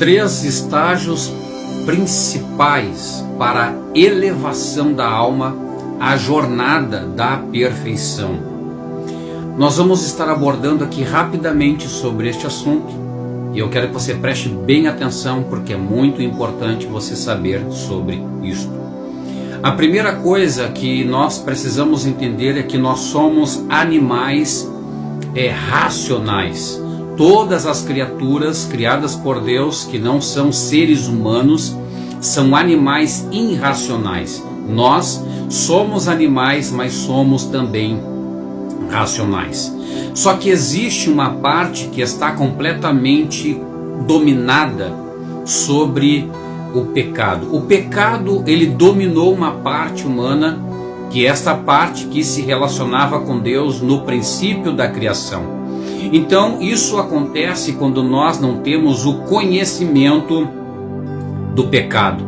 Três estágios principais para a elevação da alma à jornada da perfeição. Nós vamos estar abordando aqui rapidamente sobre este assunto e eu quero que você preste bem atenção porque é muito importante você saber sobre isto. A primeira coisa que nós precisamos entender é que nós somos animais racionais. Todas as criaturas criadas por Deus que não são seres humanos são animais irracionais. Nós somos animais, mas somos também racionais. Só que existe uma parte que está completamente dominada sobre o pecado. O pecado, ele dominou uma parte humana, que é esta parte que se relacionava com Deus no princípio da criação. Então isso acontece quando nós não temos o conhecimento do pecado.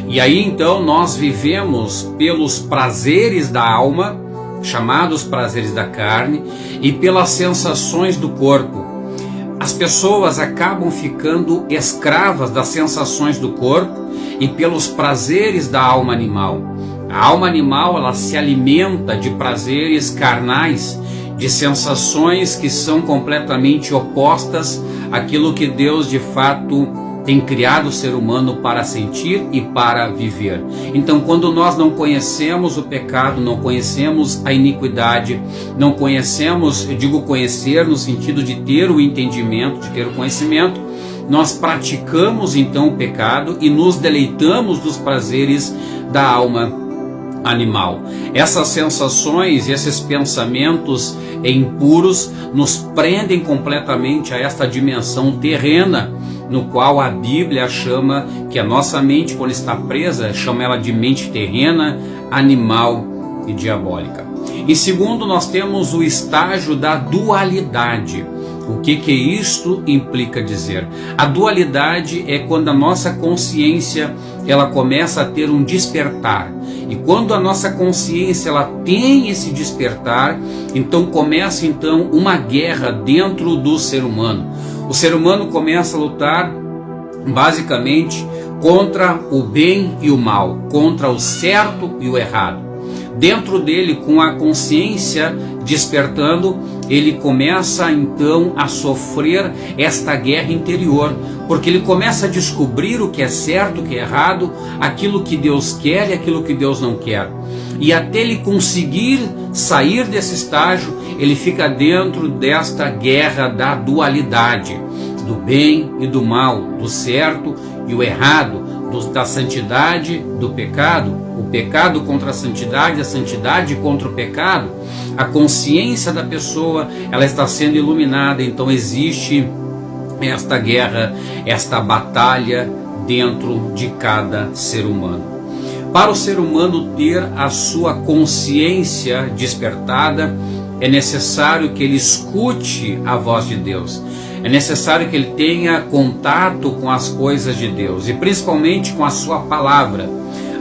E aí então nós vivemos pelos prazeres da alma, chamados prazeres da carne, e pelas sensações do corpo. As pessoas acabam ficando escravas das sensações do corpo e pelos prazeres da alma animal. A alma animal, ela se alimenta de prazeres carnais, de sensações que são completamente opostas àquilo que Deus de fato tem criado o ser humano para sentir e para viver. Então, quando nós não conhecemos o pecado, não conhecemos a iniquidade, não conhecemos, eu digo conhecer no sentido de ter o entendimento, de ter o conhecimento, nós praticamos então o pecado e nos deleitamos dos prazeres da alma animal. Essas sensações e esses pensamentos impuros nos prendem completamente a esta dimensão terrena, no qual a Bíblia chama que a nossa mente, quando está presa, chama ela de mente terrena, animal e diabólica. Em segundo, nós temos o estágio da dualidade. O que isto implica dizer? A dualidade é quando a nossa consciência ela começa a ter um despertar. E quando a nossa consciência ela tem esse despertar, então começa uma guerra dentro do ser humano. O ser humano começa a lutar basicamente contra o bem e o mal, contra o certo e o errado. Dentro dele, com a consciência despertando, ele começa então a sofrer esta guerra interior, porque ele começa a descobrir o que é certo, o que é errado, aquilo que Deus quer e aquilo que Deus não quer. E até ele conseguir sair desse estágio, ele fica dentro desta guerra da dualidade, do bem e do mal, do certo e o errado, da santidade, do pecado, o pecado contra a santidade contra o pecado. A consciência da pessoa ela está sendo iluminada, então existe esta guerra, esta batalha dentro de cada ser humano. Para o ser humano ter a sua consciência despertada, é necessário que ele escute a voz de Deus. É necessário que ele tenha contato com as coisas de Deus e principalmente com a sua palavra.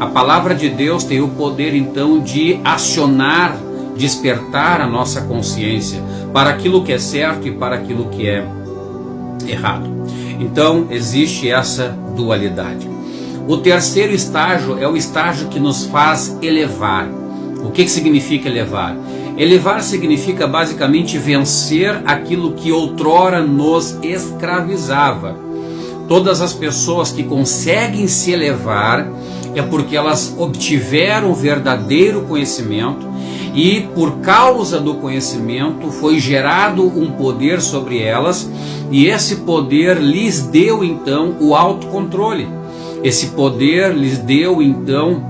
A palavra de Deus tem o poder então de acionar, despertar a nossa consciência para aquilo que é certo e para aquilo que é errado. Então existe essa dualidade. O terceiro estágio é o estágio que nos faz elevar. O que significa elevar? Elevar significa basicamente vencer aquilo que outrora nos escravizava. Todas as pessoas que conseguem se elevar é porque elas obtiveram verdadeiro conhecimento e por causa do conhecimento foi gerado um poder sobre elas e esse poder lhes deu então o autocontrole. Esse poder lhes deu então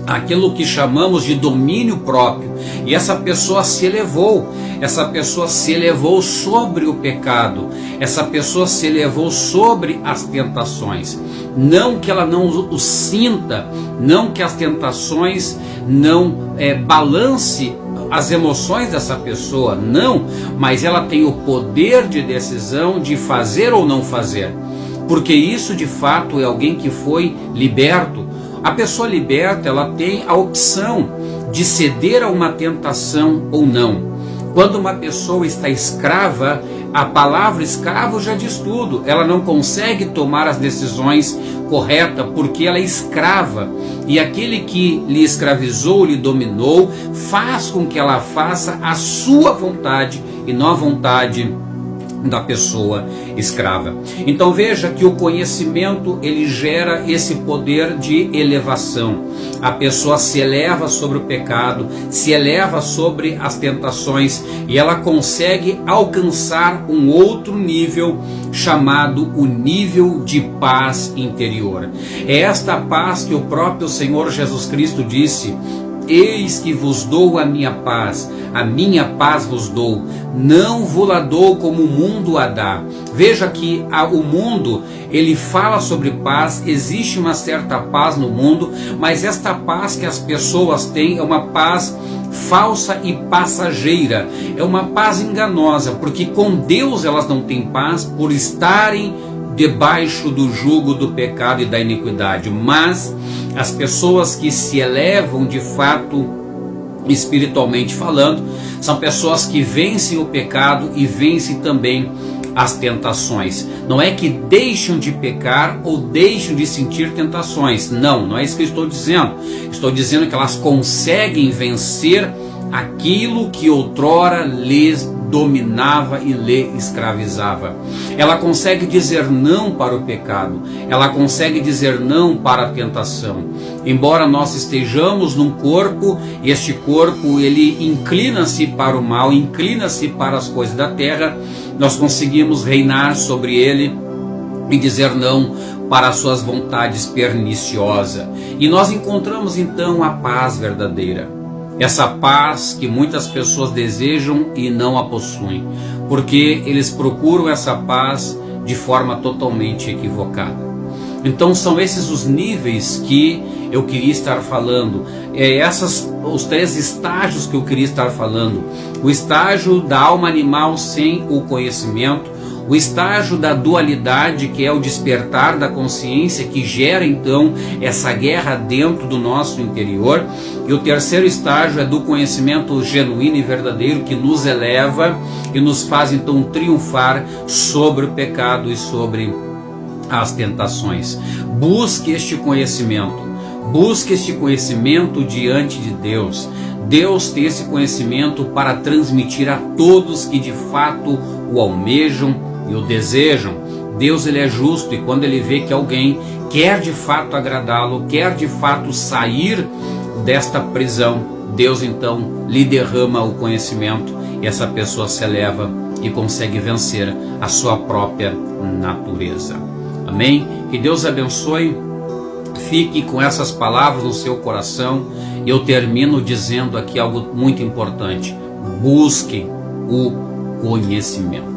aquilo que chamamos de domínio próprio, e essa pessoa se elevou sobre o pecado, essa pessoa se elevou sobre as tentações, não que ela não o sinta, não que as tentações não balance as emoções dessa pessoa, não, mas ela tem o poder de decisão de fazer ou não fazer, porque isso de fato é alguém que foi liberto. A pessoa liberta, ela tem a opção de ceder a uma tentação ou não. Quando uma pessoa está escrava, a palavra escravo já diz tudo. Ela não consegue tomar as decisões corretas porque ela é escrava. E aquele que lhe escravizou, lhe dominou, faz com que ela faça a sua vontade e não a vontade da pessoa escrava. Então veja que o conhecimento ele gera esse poder de elevação. A pessoa se eleva sobre o pecado, se eleva sobre as tentações e ela consegue alcançar um outro nível chamado o nível de paz interior. É esta paz que o próprio Senhor Jesus Cristo disse: eis que vos dou a minha paz vos dou, não vou-la dou como o mundo a dá. Veja que o mundo, ele fala sobre paz, existe uma certa paz no mundo, mas esta paz que as pessoas têm é uma paz falsa e passageira, é uma paz enganosa, porque com Deus elas não têm paz por estarem debaixo do jugo do pecado e da iniquidade. Mas as pessoas que se elevam de fato, espiritualmente falando, são pessoas que vencem o pecado e vencem também as tentações. Não é que deixam de pecar ou deixam de sentir tentações. Não é isso que eu estou dizendo. Estou dizendo que elas conseguem vencer aquilo que outrora lhes dominava e lhe escravizava. Ela consegue dizer não para o pecado, ela consegue dizer não para a tentação. Embora nós estejamos num corpo, e este corpo ele inclina-se para o mal, inclina-se para as coisas da terra, nós conseguimos reinar sobre ele e dizer não para as suas vontades perniciosas. E nós encontramos então a paz verdadeira. Essa paz que muitas pessoas desejam e não a possuem, porque eles procuram essa paz de forma totalmente equivocada. Então são esses os níveis que eu queria estar falando, os 3 estágios que eu queria estar falando: o estágio da alma animal sem o conhecimento, o estágio da dualidade, que é o despertar da consciência, que gera então essa guerra dentro do nosso interior, e o terceiro estágio é do conhecimento genuíno e verdadeiro, que nos eleva e nos faz então triunfar sobre o pecado e sobre as tentações. Busque este conhecimento diante de Deus. Deus tem esse conhecimento para transmitir a todos que de fato o almejam e o desejam. Deus ele é justo, e quando ele vê que alguém quer de fato agradá-lo, quer de fato sair desta prisão, Deus então lhe derrama o conhecimento e essa pessoa se eleva e consegue vencer a sua própria natureza. Amém? Que Deus abençoe. Fique com essas palavras no seu coração. E eu termino dizendo aqui algo muito importante: busque o conhecimento.